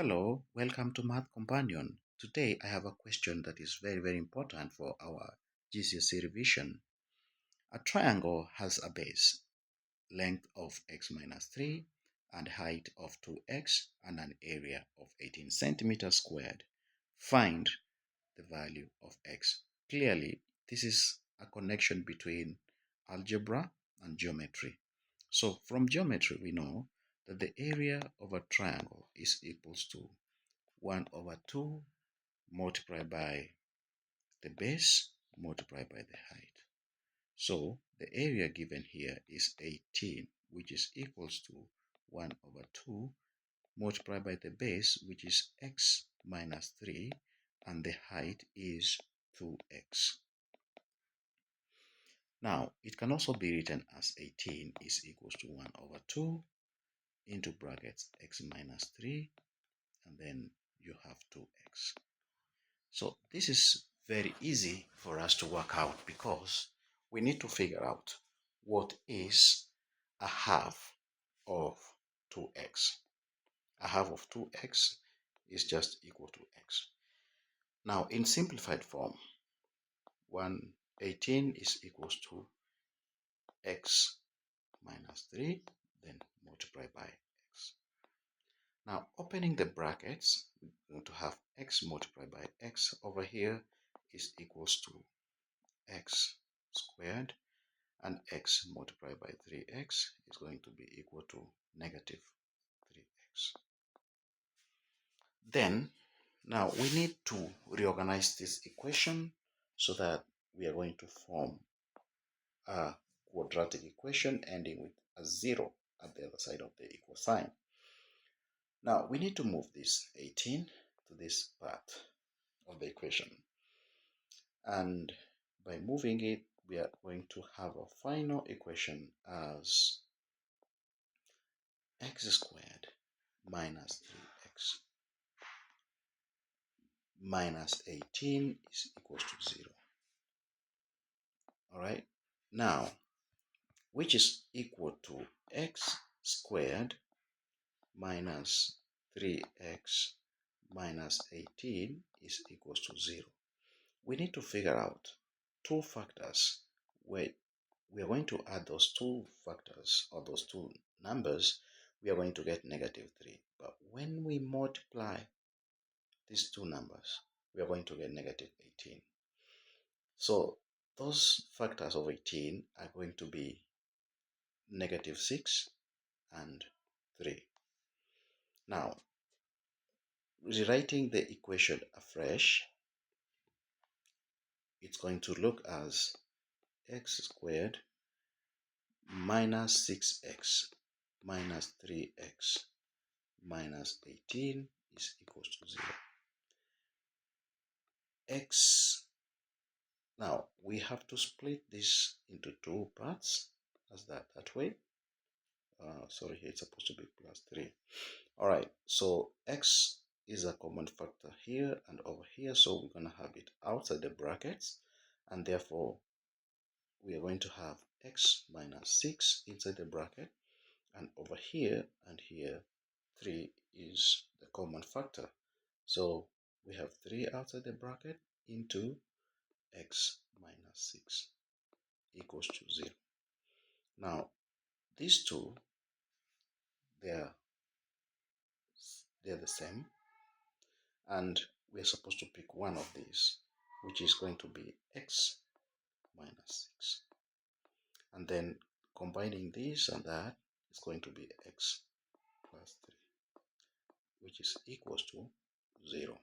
Hello, welcome to Math Companion. Today I have a question that is very important for our GCSE revision. A triangle has a base, length of x minus 3 and height of 2x and an area of 18 centimeters squared. Find the value of x. Clearly, this is a connection between algebra and geometry. So from geometry, we know that the area of a triangle is equals to 1 over 2 multiplied by the base multiplied by the height. So the area given here is 18, which is equals to 1 over 2 multiplied by the base, which is x minus 3, and the height is 2x. Now, it can also be written as 18 is equals to 1 over 2 into brackets x minus 3, and then you have 2x. So this is very easy for us to work out because we need to figure out what is a half of 2x. A half of 2x is just equal to x. Now, in simplified form, 118 is equals to x minus 3, then multiply by x. Now, opening the brackets, we're going to have x multiplied by x over here is equals to x squared, and x multiplied by 3x is going to be equal to negative 3x. Then, now we need to reorganize this equation so that we are going to form a quadratic equation ending with a 0 at the other side of the equal sign. Now, we need to move this 18 to this part of the equation. And by moving it, we are going to have a final equation as x squared minus 3x minus 18 is equals to 0. All right. Now, which is equal to x squared minus 3x minus 18 is equals to 0. We need to figure out two factors where we are going to add those two factors or those two numbers. We are going to get negative 3. But when we multiply these two numbers, we are going to get negative 18. So those factors of 18 are going to be negative 6 and 3. Now, rewriting the equation afresh, it's going to look as x squared minus 6x minus 3x minus 18 is equals to 0. X, now we have to split this into two parts as that way. Sorry, here it's supposed to be plus 3. All right, so x is a common factor here and over here, so we're going to have it outside the brackets, and therefore we are going to have x minus 6 inside the bracket, and over here and here 3 is the common factor, so we have 3 outside the bracket into x minus 6 equals to 0. Now these two, they're the same, and we're supposed to pick one of these, which is going to be x minus 6, and then combining this and that is going to be x plus 3, which is equals to 0.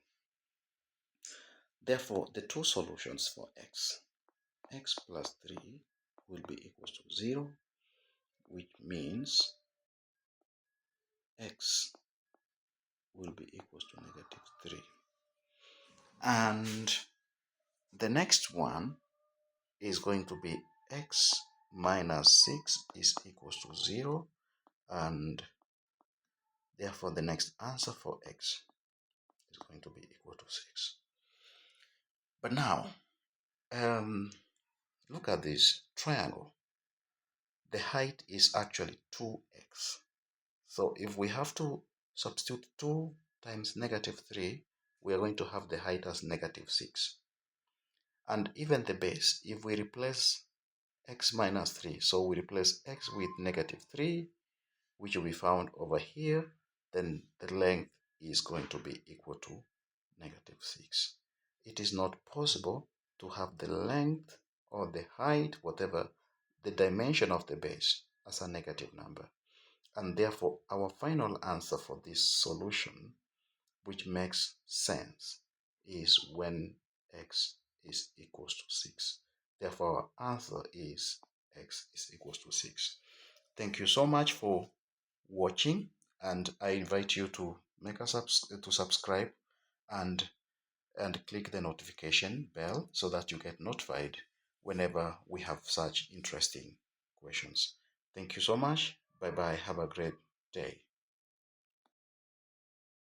Therefore, the two solutions for x plus 3 will be equals to 0, which means x will be equals to negative 3. And the next one is going to be x minus 6 is equals to 0, and therefore the next answer for x is going to be equal to 6. But now, look at this triangle. The height is actually 2x. So if we have to substitute 2 times negative 3, we are going to have the height as negative 6. And even the base, if we replace x minus 3, so we replace x with negative 3, which will be found over here, then the length is going to be equal to negative 6. It is not possible to have the length or the height, whatever, the dimension of the base as a negative number. And therefore, our final answer for this solution, which makes sense, is when x is equals to 6. Therefore, our answer is x is equals to 6. Thank you so much for watching, and I invite you to make a subscribe and click the notification bell so that you get notified whenever we have such interesting questions. Thank you so much. Bye bye. Have a great day.